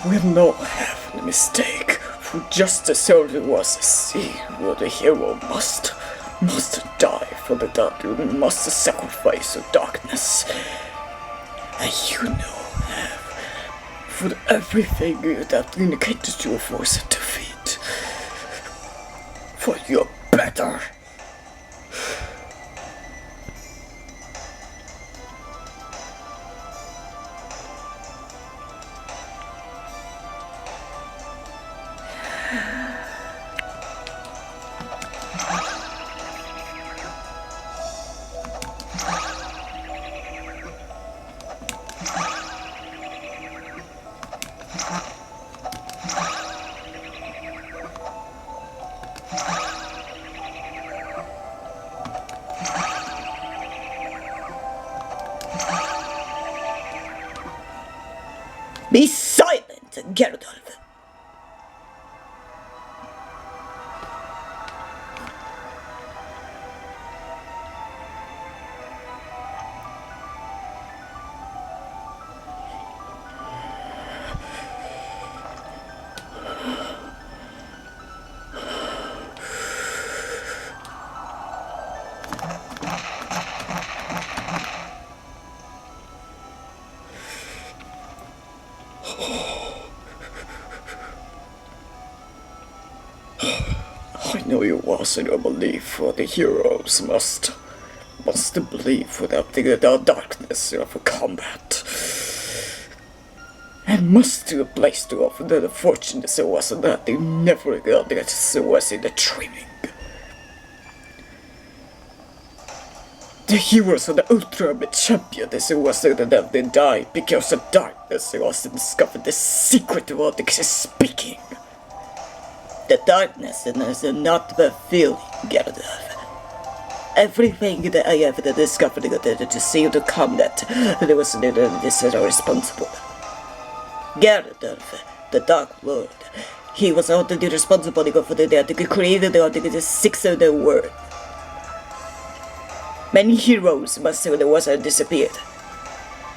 will not have a mistake, for just as there was a sea where the hero must die for the dark, must sacrifice the darkness. And you know, for everything that indicated your force of defeat, for your better. Be silent, Ganondorf! I know you was in your belief, for the heroes must believe without the darkness of combat, and must do a place to offer the fortunate so was that they never got it, so was in the training. The heroes of the ultimate champion is was that they died because of darkness was discovered the secret of what is speaking. The darkness is not the feeling, Ganondorf. Everything that I have discovered to see to combat, there was this is responsible. Ganondorf, the Dark Lord, he was ultimately responsible for the created the sixth of the world. Many heroes must have disappeared,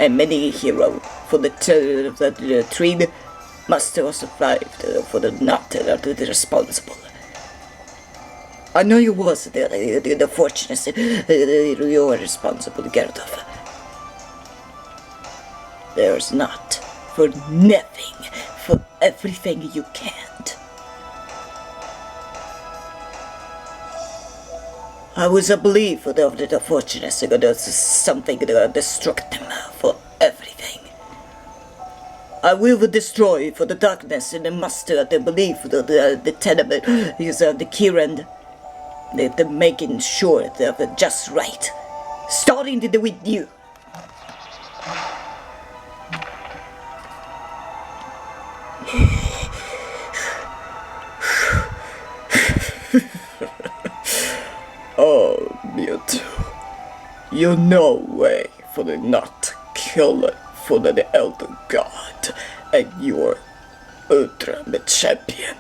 and many heroes for the tree must have survived for the not the responsible. I know you was the fortunate, you are responsible, Ganondorf. There's not, for nothing, for everything you can't. I was a believer of the fortunate, something that destruct them for everything. I will destroy for the darkness and the master the belief the tenement is the Kiran, the making sure they're just right. Starting with you. Oh, Mewtwo, you're no way for the not killer for the Elder God, and you're ultimate champion.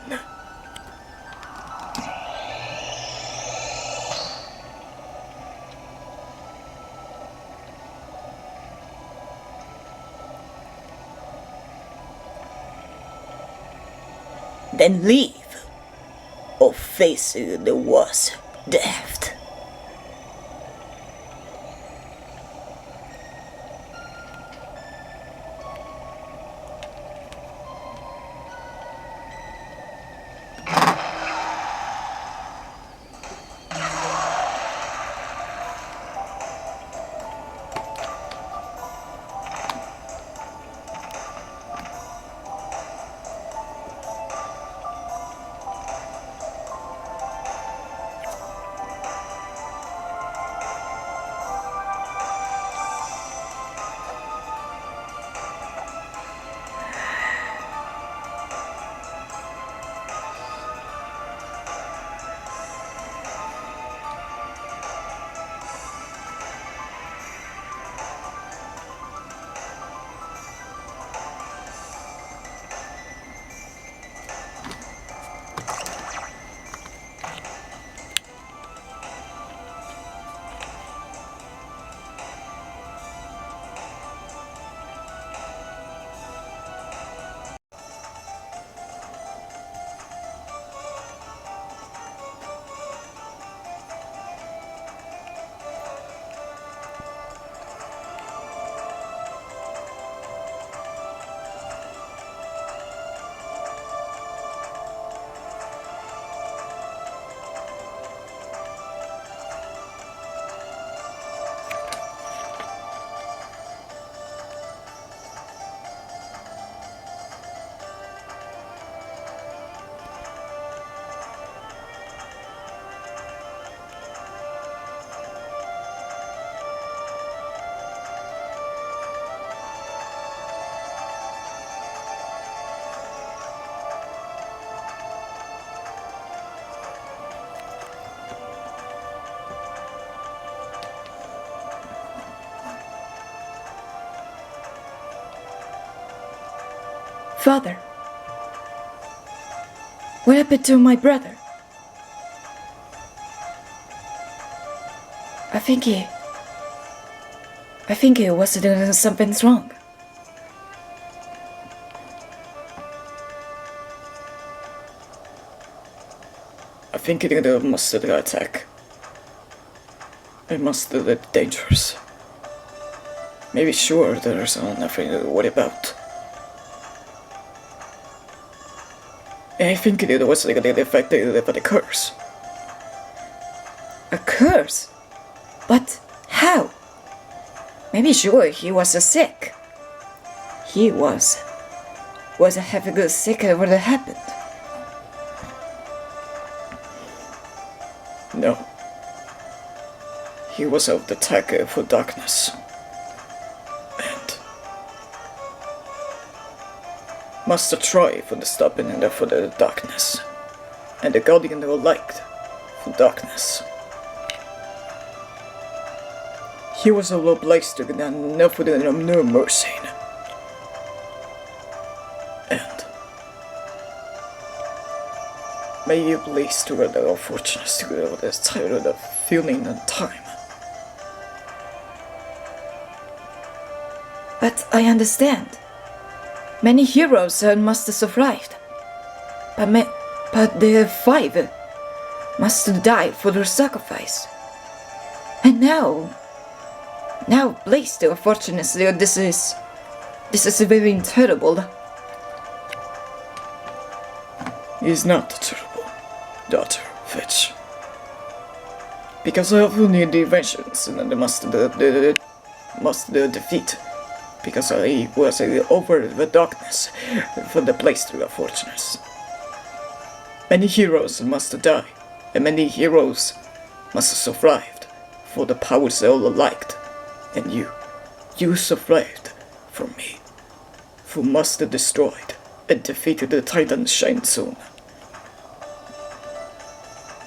Then leave, or face the worst death. Father, what happened to my brother? I think he was doing something wrong. I think it must have attack. It must have been dangerous. Maybe sure there's nothing to worry about. I think it was affected by the curse. A curse? But how? Maybe sure he was sick. He was having sick when it happened. No. He was out the attack for darkness. And must try for the stopping and for the darkness. And the guardian of light for darkness. He was a low place to get enough for the no mercy. And may you please to the unfortunate to the tired of feeling and time. But I understand. Many heroes must have survived. But the 5 must die for their sacrifice. And now, please, unfortunately, this is very terrible. It's not terrible, daughter Fech. Because of the inventions and must defeat. Because I was over the darkness for the place to unfortunate. Many heroes must die, and many heroes must survive for the powers of the light. And you survived from me, who must have destroyed and defeated the Titan Shang Tsung.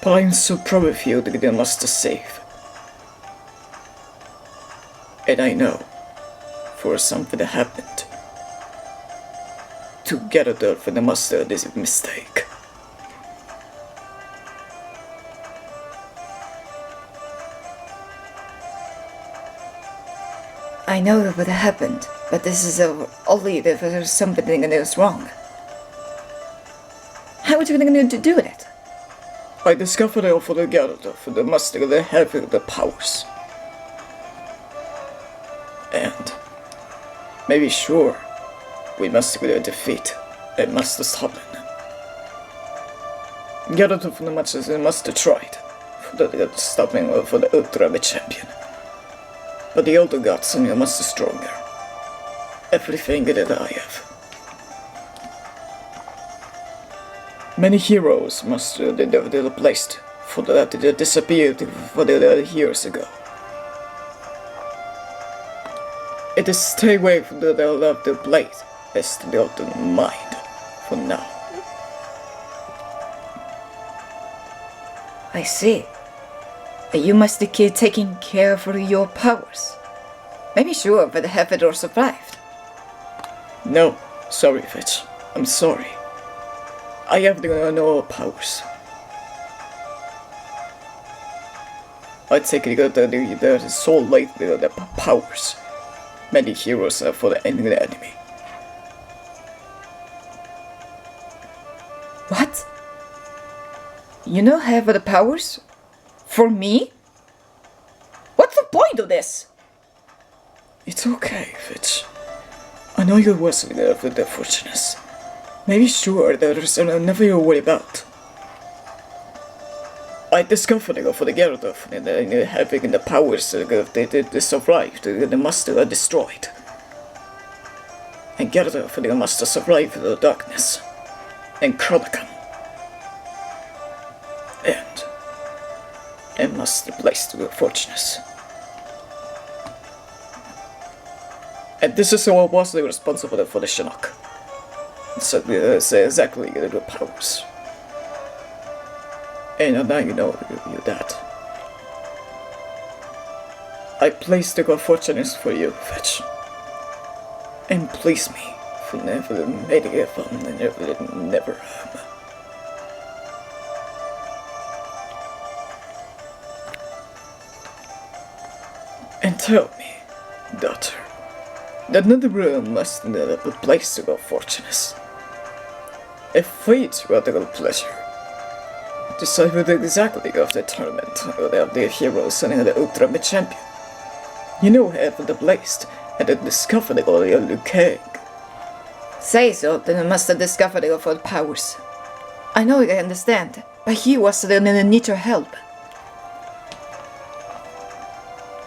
But I am so proud of you that they must save. And I know, for something that happened, together for the master of this mistake. I know what happened, but this is only if there's something that is wrong. How are you going to do it? I discovered it for the Ganondorf, for the master that have the powers. And maybe sure, we must defeat and must stop it. Ganondorf the master must have tried for the stopping for the ultimate champion. But the older gods are much stronger. Everything that I have. Many heroes must be replaced for that disappeared for the years ago. It is stay away from the love the blade as the ultimate mind for now. I see. You must keep taking care of your powers. Maybe sure, but have it or survived. No, sorry, Fech. I'm sorry. I have no powers. I take the soul light the powers. Many heroes are for the enemy. What? You don't have the powers? For me? What's the point of this? It's okay, Fech. I know you wasn't for the fortunates. Maybe sure there's nothing to worry about. I discovered for the Ganondorf and having the powers they survived, the master are destroyed. And Ganondorf the master survived the darkness. And Chronicum. And must place to the fortunates. And this is what was responsible for the Shinnok. So it's exactly the powers. And now you know that. I placed the good fortunates for you, Fech. And please me never made it fun and never am. And tell me, daughter, that another realm must never be a place of fortunes. A fate rather of pleasure. Decided exactly of the tournament of the heroes and the ultimate champion. You know have the blessed and the discovered of the Liu Kang. Say so, then I must have discovered of all powers. I know I understand, but he was in need of help.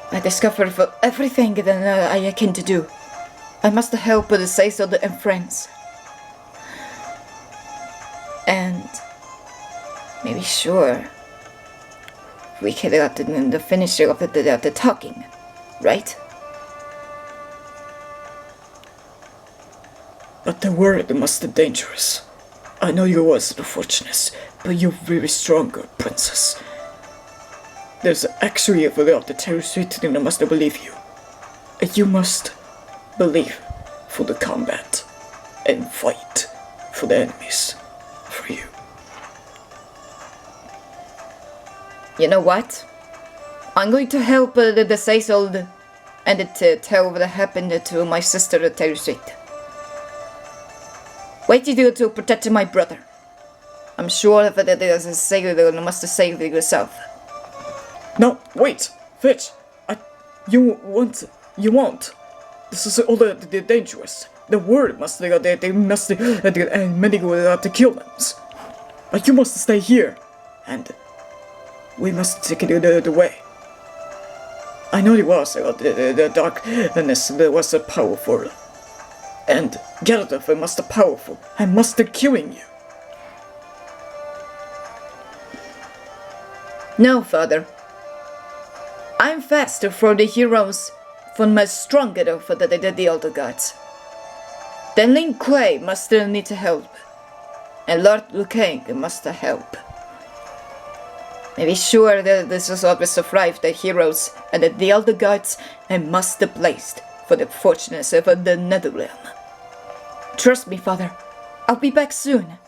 I discovered for everything that I can to do. I must help with the Castello and friends. And maybe sure we can get the finisher of the talking, right? But the word must be dangerous. I know you was unfortunate, but you're very strong, princess. There's actually a way of the terrible and I must believe you. You must believe for the combat and fight for the enemies, for you. You know what? I'm going to help the disabled and tell what happened to my sister Terry. Wait to do to protect my brother. I'm sure that there's a sailor that must save yourself. No, wait, Fech. You won't. This is all the dangerous. The word must they must and many go to kill them. But you must stay here, and we must take it the way. I know it was the darkness that was powerful, and Ganondorf must be powerful and must be killing you. No, father. I'm faster for the heroes, for my stronger for the older gods. Then Lin Kuei must need help, and Lord Liu Kang must help. Maybe sure that this is always survive the heroes and the elder gods and must be placed for the fortunes of the Netherrealm. Trust me, father. I'll be back soon.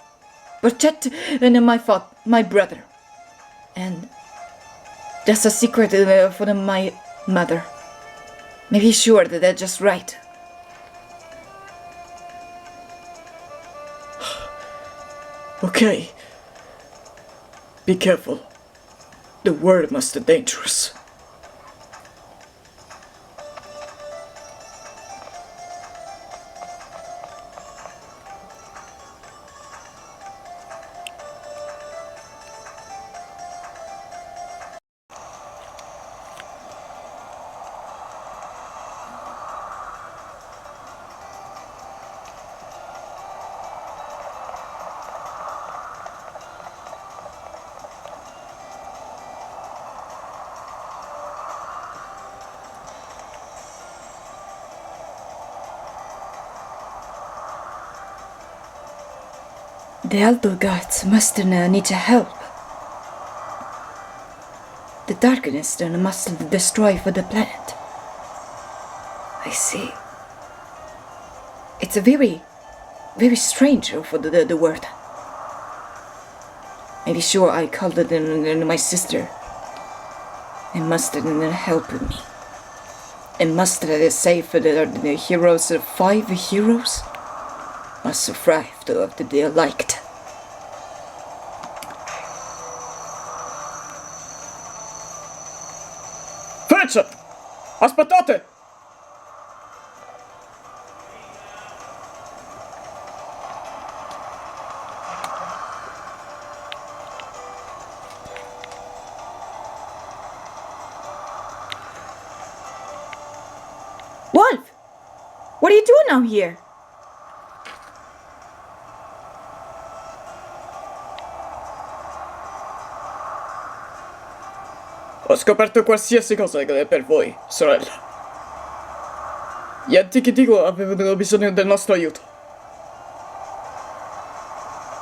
Protect my brother. And that's a secret for my mother. Maybe sure that they're just right. Okay. Be careful. The word must be dangerous. The elder gods must need help. The darkness must destroy for the planet. I see. It's a very strange for the word. Maybe sure I called it my sister. And must help me. And must save for the heroes, 5 heroes? Must survive to they liked. Fech! Aspettate! Wolf! What are you doing out here? Ho scoperto qualsiasi cosa per voi, sorella. Gli antichi Dico avevano bisogno del nostro aiuto.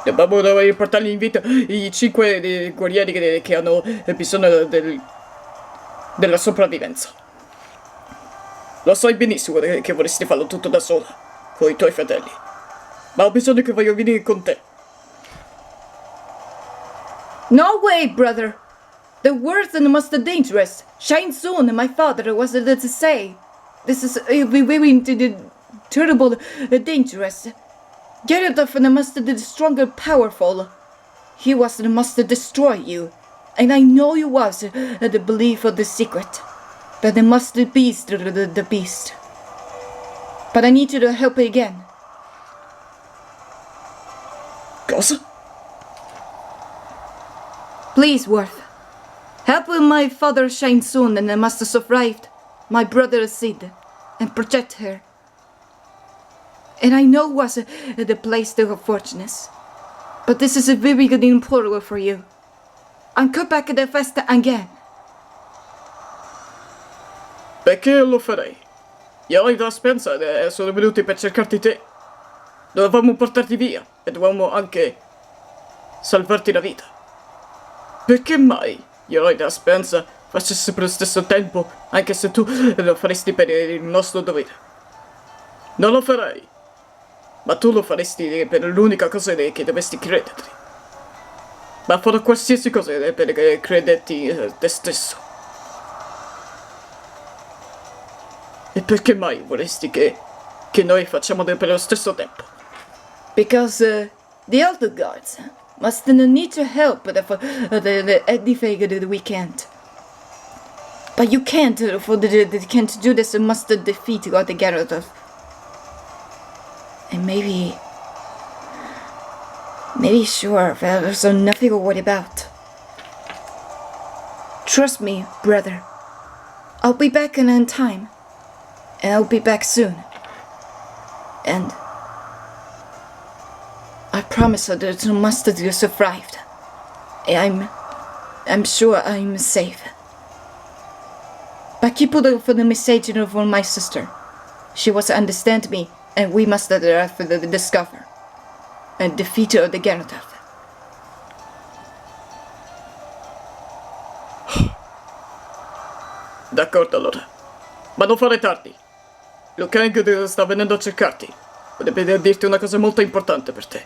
Dobbiamo riportargli in vita i 5 guerrieri che hanno bisogno della sopravvivenza. Lo sai benissimo che vorresti farlo tutto da sola, con i tuoi fratelli. ma ho bisogno che voglio venire con te. No way, brother. The worst and most dangerous. Shang Tsung, my father, was to say. This is very terrible, dangerous. Ganondorf must be strong and powerful. He was must destroy you. And I know you was the belief of the secret. But the must beast the beast. But I need you to help again. Cosa? Please, Worth. Help my father Shang Tsung and I must survive my brother Sid and protect her. And I know was the place to her fortunes. But this is a very good important for you. And come back the festa again. Perché lo farei? Io e da Spencer sono venuti per cercarti te. Dovevamo portarti via e dovevamo anche salvarti la vita. Perché mai io e da Spencer facessi per lo stesso tempo, anche se tu lo faresti per il nostro dovere? Non lo farei. Ma tu lo faresti per l'unica cosa che dovresti crederti. Ma farò qualsiasi cosa per crederti te stesso. E perché mai vorresti che noi facciamo per lo stesso tempo? Because the elder gods must need your help for the anything that we can't. But you can't can't do this. You must defeat God the Ganondorf. And maybe sure there's nothing to worry about. Trust me, brother. I'll be back in time. And I'll be back soon. And I promise her that you must do survived. I'm sure I'm safe. But keep it for the message for my sister. She was to understand me, and we must discover and defeat the Ganondorf. D'accordo allora. Ma non fare tardi. Liu Kang sta venendo a cercarti. Deve dirti una cosa molto importante per te.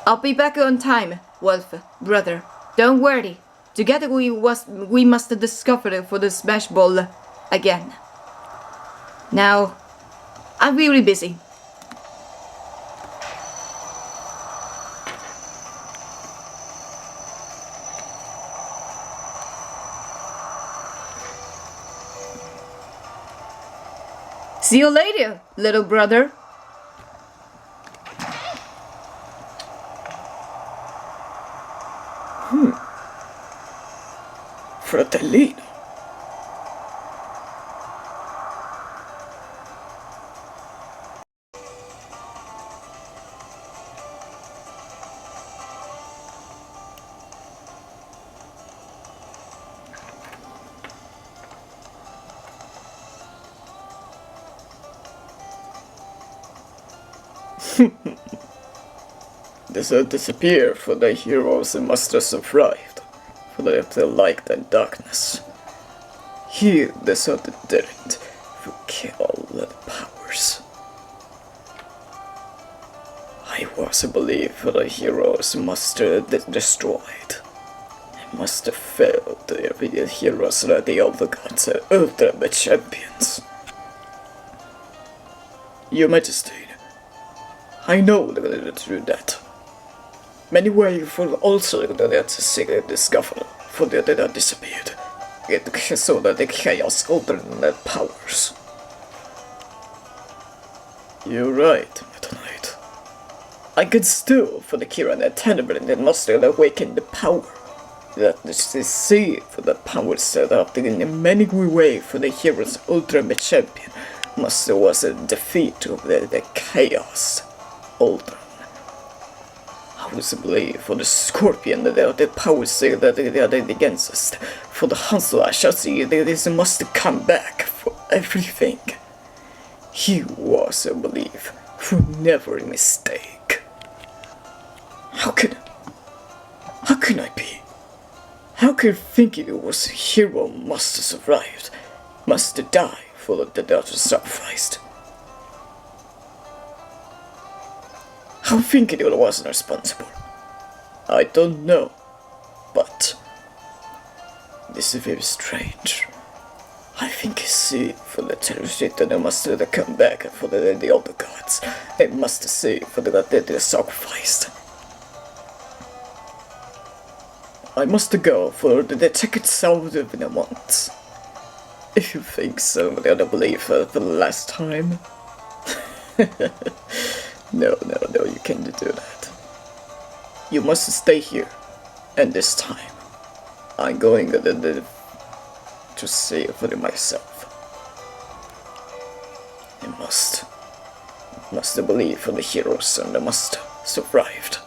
I'll be back on time, Wolf, brother. Don't worry. Together we must discover for the Smash Ball again. Now, I'm really busy. See you later, little brother. Fratellino. Disappear for the heroes and must have survived, for the light and darkness. He deserted didn't to kill the powers. I was a belief for the heroes must have destroyed. I must have failed the heroes that the other gods are ultimate champions. Your Majesty, I know that to do that. Many ways for also that secret discovered for the that disappeared. It so that the chaos alternate powers. You're right, Meta Knight. I could still for the Kiran and Tenebrin and must awaken the power. That is to see for the power set up in many ways for the hero's ultimate champion must was a defeat of the chaos ultra. I was a believe for the scorpion that the power say that they are against us. For the Hansel I shall see that this must come back for everything. He was a belief for never a mistake. How can I be? How can thinking it was a hero must have survived, must die for the daughter sacrificed? How think it wasn't responsible? I don't know, but this is very strange. I think it's see for the terrorist that I must come back for the other gods. I must see for the god that they sacrificed. I must go for the ticket sold in a month. If you think so, I don't believe for the last time. No, you can't do that. You must stay here, and this time, I'm going to see for myself. I must believe for the heroes and I must survive.